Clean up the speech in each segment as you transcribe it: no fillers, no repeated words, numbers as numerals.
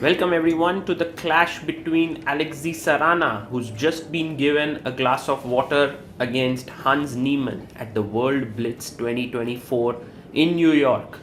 Welcome everyone to the clash between Alexey Sarana, who's just been given a glass of water, against Hans Niemann at the World Blitz 2024 in New York.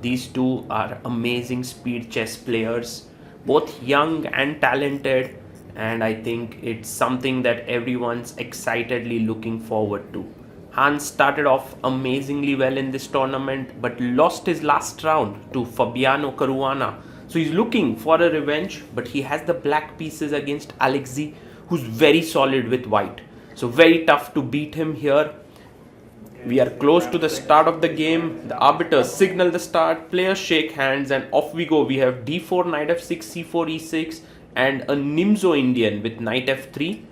These two are amazing speed chess players, both young and talented, and I think it's something that everyone's excitedly looking forward to. Hans started off amazingly well in this tournament but lost his last round to Fabiano Caruana. So he's looking for a revenge, but he has the black pieces against Alexey, who's very solid with white. So very tough to beat him here. We are close to the start of the game. The arbiters signal the start, players shake hands, and off we go. We have d4, knight f6, c4, e6, and a Nimzo Indian with knight f3.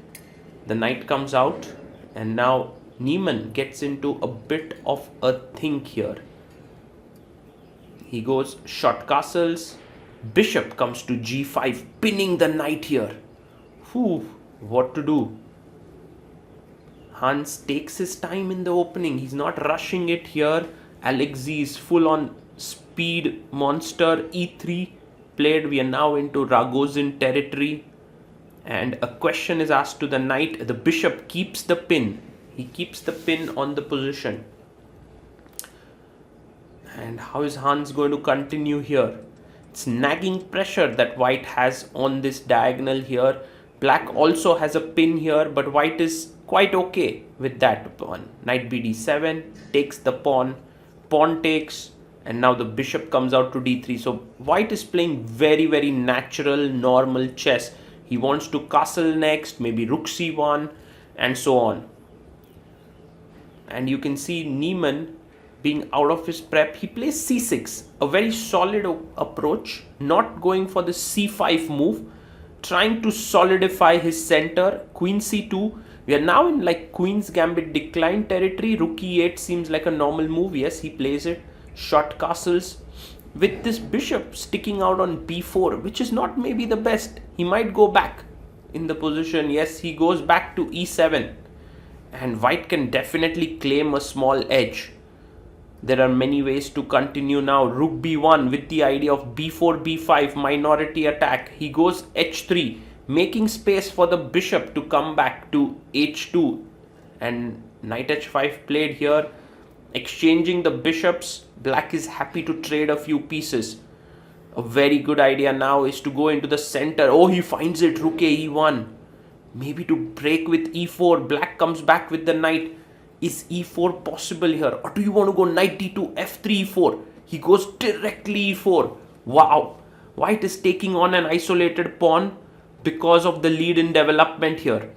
The knight comes out, and now Niemann gets into a bit of a think here. He goes short castles. Bishop comes to g5, pinning the knight here. What to do? Hans takes his time in the opening. He's not rushing it here. Alexey is full on speed monster. e3 played. We are now into Ragozin territory. And a question is asked to the knight. The bishop keeps the pin. He keeps the pin on the position. And how is Hans going to continue here? It's nagging pressure that white has on this diagonal here. Black also has a pin here, but white is quite okay with that pawn. Knight bd7 takes the pawn, pawn takes, and now the bishop comes out to d3. So white is playing very natural, normal chess. He wants to castle next, maybe rook c1, and so on. And you can see Niemann being out of his prep. He plays c6, a very solid approach, not going for the c5 move, trying to solidify his center. Queen c2. We are now in like Queen's Gambit decline territory. Rook e8 seems like a normal move. Yes, he plays it. Short castles. With this bishop sticking out on b4, which is not maybe the best. He might go back in the position. Yes, he goes back to e7. And white can definitely claim a small edge. There are many ways to continue now. Rook b1 with the idea of b4, b5, minority attack. He goes h3, making space for the bishop to come back to h2. And knight h5 played here, exchanging the bishops. Black is happy to trade a few pieces. A very good idea now is to go into the center. Oh, he finds it. Rook a e1. Maybe to break with e4. Black comes back with the knight. Is e4 possible here? Or do you want to go knight d2, f3, e4? He goes directly e4. Wow. White is taking on an isolated pawn because of the lead in development here.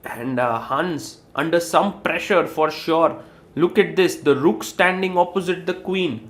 And Hans under some pressure for sure. Look at this. The rook standing opposite the queen.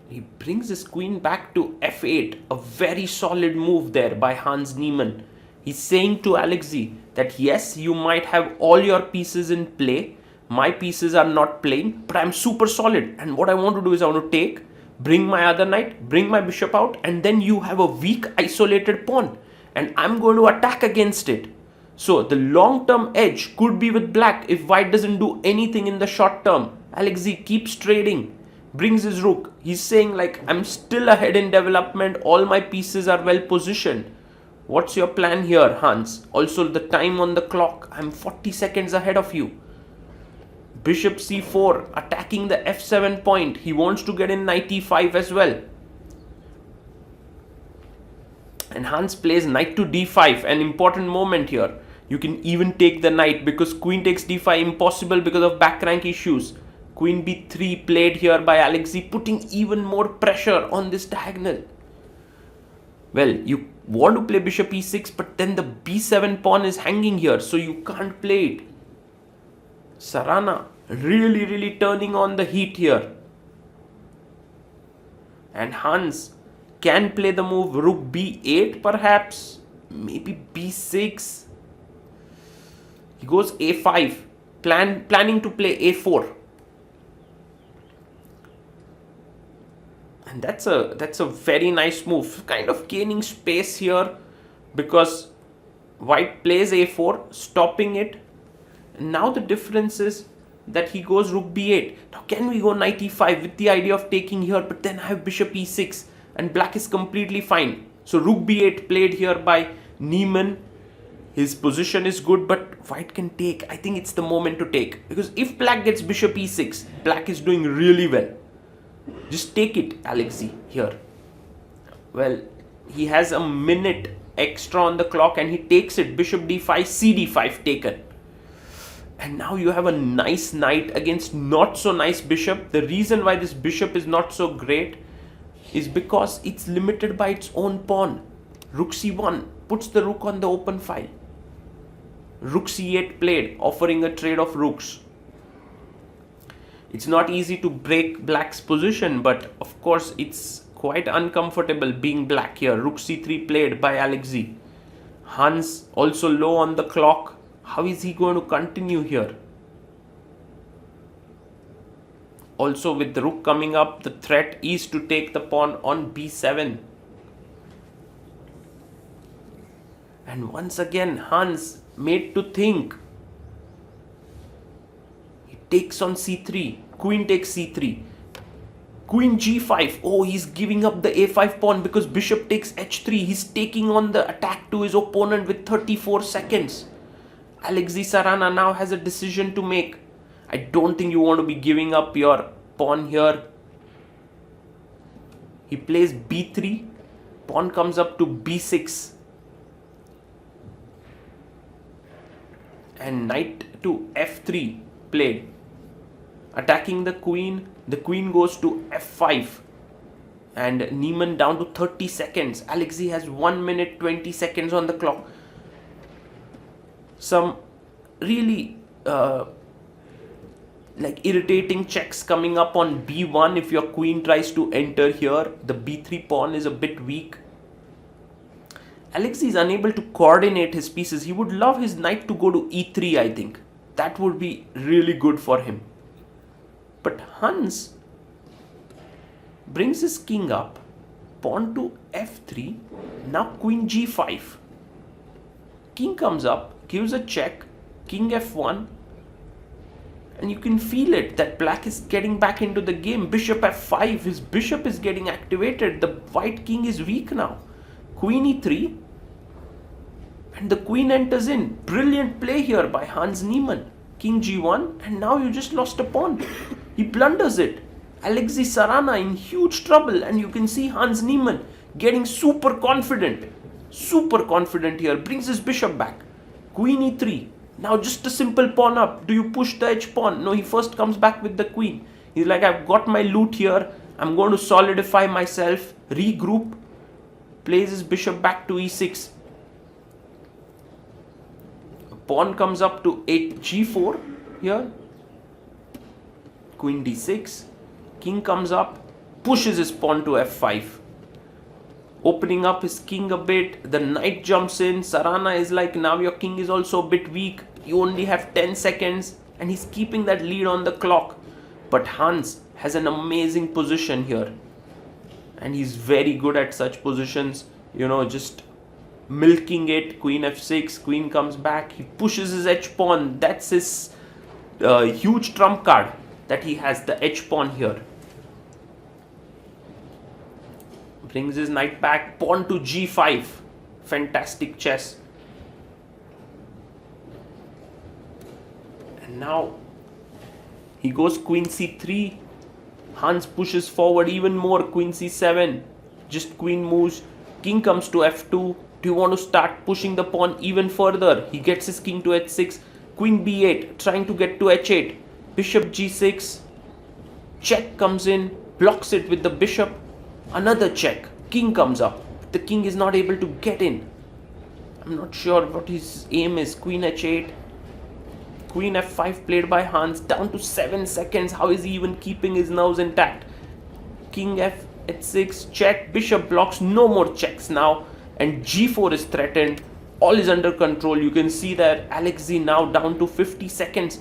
He brings his queen back to f8. A very solid move there by Hans Niemann. He's saying to Alexey that yes, you might have all your pieces in play. My pieces are not playing, but I'm super solid. And what I want to do is I want to take, bring my other knight, bring my bishop out, and then you have a weak isolated pawn. And I'm going to attack against it. So the long-term edge could be with black if white doesn't do anything in the short term. Alexey keeps trading, brings his rook. He's saying like, I'm still ahead in development. All my pieces are well positioned. What's your plan here, Hans? Also, the time on the clock. I'm 40 seconds ahead of you. Bishop c4, attacking the f7 point. He wants to get in knight e5 as well. And Hans plays knight to d5, an important moment here. You can even take the knight because queen takes d5, impossible because of back rank issues. Queen b3 played here by Alexey, putting even more pressure on this diagonal. Well, you want to play bishop e6, but then the b7 pawn is hanging here, so you can't play it. Sarana really turning on the heat here. And Hans can play the move rook b8 perhaps, maybe b6. He goes a5, planning to play a4. And that's a very nice move, kind of gaining space here because white plays a4, stopping it. And now the difference is that he goes rook b8. Now can we go knight e5 with the idea of taking here, but then I have bishop e6 and black is completely fine. So rook b8 played here by Niemann. His position is good, but white can take. I think it's the moment to take, because if black gets bishop e6, black is doing really well. Just take it, Alexey, here. Well, he has a minute extra on the clock and he takes it. Bishop d5, cd5 taken. And now you have a nice knight against not so nice bishop. The reason why this bishop is not so great is because it's limited by its own pawn. Rook c1 puts the rook on the open file. Rook c8 played, offering a trade of rooks. It's not easy to break black's position, but of course it's quite uncomfortable being black here. Rook c3 played by Alexey. Hans also low on the clock. How is he going to continue here? Also, with the rook coming up, the threat is to take the pawn on b7. And once again, Hans made to think. He takes on c3. Queen takes c3. Queen g5. Oh, he's giving up the a5 pawn because bishop takes h3. He's taking on the attack to his opponent with 34 seconds. Alexey Sarana now has a decision to make. I don't think you want to be giving up your pawn here. He plays b3. Pawn comes up to b6. And knight to f3 played. Attacking the queen. The queen goes to f5. And Niemann down to 30 seconds. Alexey has 1 minute 20 seconds on the clock. Some really like irritating checks coming up on b1. If your queen tries to enter here, the b3 pawn is a bit weak. Alexey is unable to coordinate his pieces. He would love his knight to go to e3, I think. That would be really good for him. But Hans brings his king up, pawn to f3, now queen g5. King comes up, gives a check, king f1, and you can feel it that black is getting back into the game. Bishop f5, his bishop is getting activated. The white king is weak now. Queen e3, and the queen enters in. Brilliant play here by Hans Niemann. King g1, and now you just lost a pawn. He blunders it. Alexey Sarana in huge trouble, and you can see Hans Niemann getting super confident. Super confident here. Brings his bishop back. Queen e3. Now just a simple pawn up. Do you push the h pawn? No, he first comes back with the queen. He's like, I've got my loot here. I'm going to solidify myself. Regroup. Plays his bishop back to e6. Pawn comes up to g4 here. Queen d6. King comes up, pushes his pawn to f5. Opening up his king a bit. The knight jumps in. Sarana is like, now your king is also a bit weak. You only have 10 seconds. And he's keeping that lead on the clock. But Hans has an amazing position here. And he's very good at such positions. You know, just milking it. Queen f6. Queen comes back. He pushes his h-pawn. That's his huge trump card that he has. The h-pawn here. Brings his knight back. Pawn to g5. Fantastic chess. And now he goes queen c3. Hans pushes forward even more. Queen c7. Just queen moves. King comes to f2. Do you want to start pushing the pawn even further? He gets his king to h6. Queen b8. Trying to get to h8. Bishop g6. Check comes in. Blocks it with the bishop. Another check. King comes up. The king is not able to get in. I'm not sure what his aim is. Queen h8. Queen f5 played by Hans. Down to 7 seconds. How is he even keeping his nerves intact? King f h6. Check. Bishop blocks. No more checks now. And g4 is threatened. All is under control. You can see that Alexey now down to 50 seconds.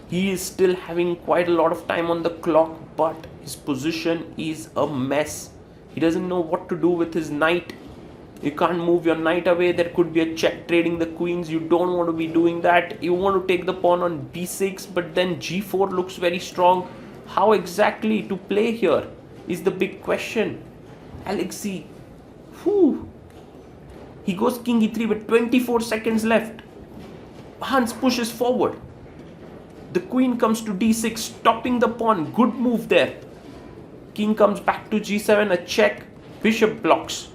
He is still having quite a lot of time on the clock, but his position is a mess. He doesn't know what to do with his knight. You can't move your knight away. There could be a check trading the queens. You don't want to be doing that. You want to take the pawn on b6, but then g4 looks very strong. How exactly to play here is the big question. Alexey, he goes king e3 with 24 seconds left. Hans pushes forward. The queen comes to d6, stopping the pawn. Good move there. King comes back to g7, a check. Bishop blocks.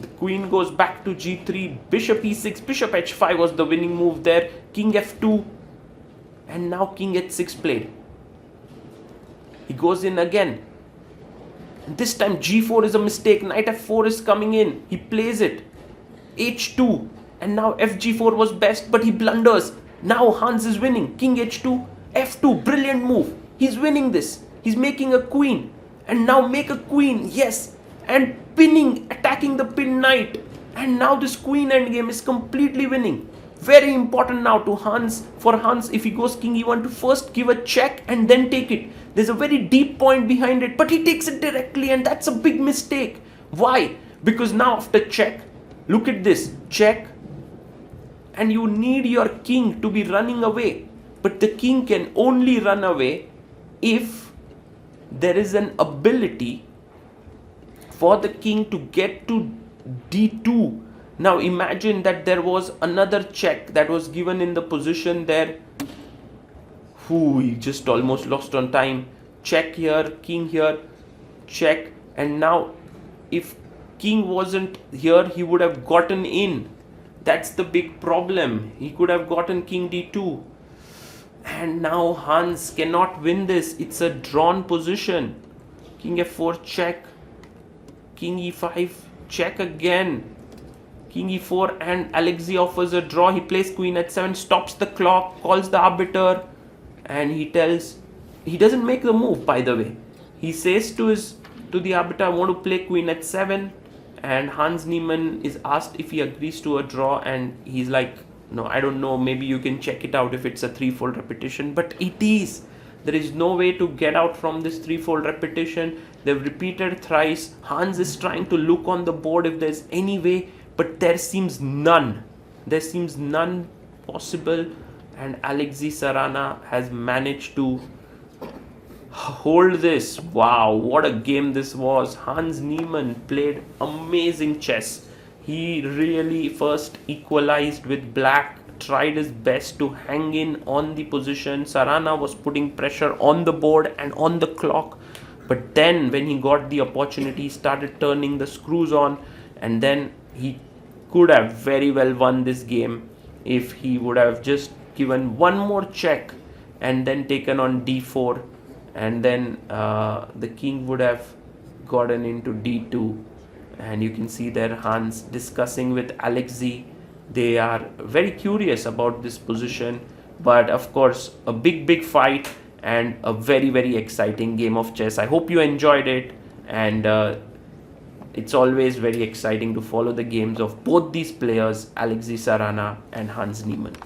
The queen goes back to g3, bishop e6, bishop h5 was the winning move there. King f2, and now king h6 played. He goes in again. And this time g4 is a mistake. Knight f4 is coming in. He plays it. h2, and now fg4 was best, but he blunders. Now Hans is winning. King h2, f2, brilliant move. He's winning this. He's making a queen, and now make a queen, yes, and pinning, attacking the pin knight, and now this queen endgame is completely winning. Very important now to Hans. For Hans, if he goes king e1 to first give a check and then take it. There's a very deep point behind it, but he takes it directly, and that's a big mistake. Why? Because now after check, look at this, check, and you need your king to be running away, but the king can only run away if there is an ability for the king to get to d2. Now imagine that there was another check that was given in the position there. He just almost lost on time. Check here, king here, check, and now if king wasn't here, he would have gotten in. That's the big problem. He could have gotten king d2. And now Hans cannot win this. It's a drawn position. King f4 check. King e5 check again. King e4, and Alexey offers a draw. He plays queen h7, stops the clock, calls the arbiter, and he doesn't make the move, by the way. He says to the arbiter, I want to play queen h7, and Hans Niemann is asked if he agrees to a draw, and he's like, no, I don't know, maybe you can check it out if it's a threefold repetition, but it is. There is no way to get out from this threefold repetition. They've repeated thrice. Hans is trying to look on the board if there's any way, but there seems none. There seems none possible, and Alexey Sarana has managed to hold this. Wow, what a game this was. Hans Niemann played amazing chess. He really first equalized with black, tried his best to hang in on the position. Sarana was putting pressure on the board and on the clock, but then when he got the opportunity, he started turning the screws on, and then he could have very well won this game if he would have just given one more check and then taken on d4, and then the king would have gotten into d2. And you can see there Hans discussing with Alexey. They are very curious about this position, but of course a big fight and a very exciting game of chess. I hope you enjoyed it, and it's always very exciting to follow the games of both these players, Alexey Sarana and Hans Niemann.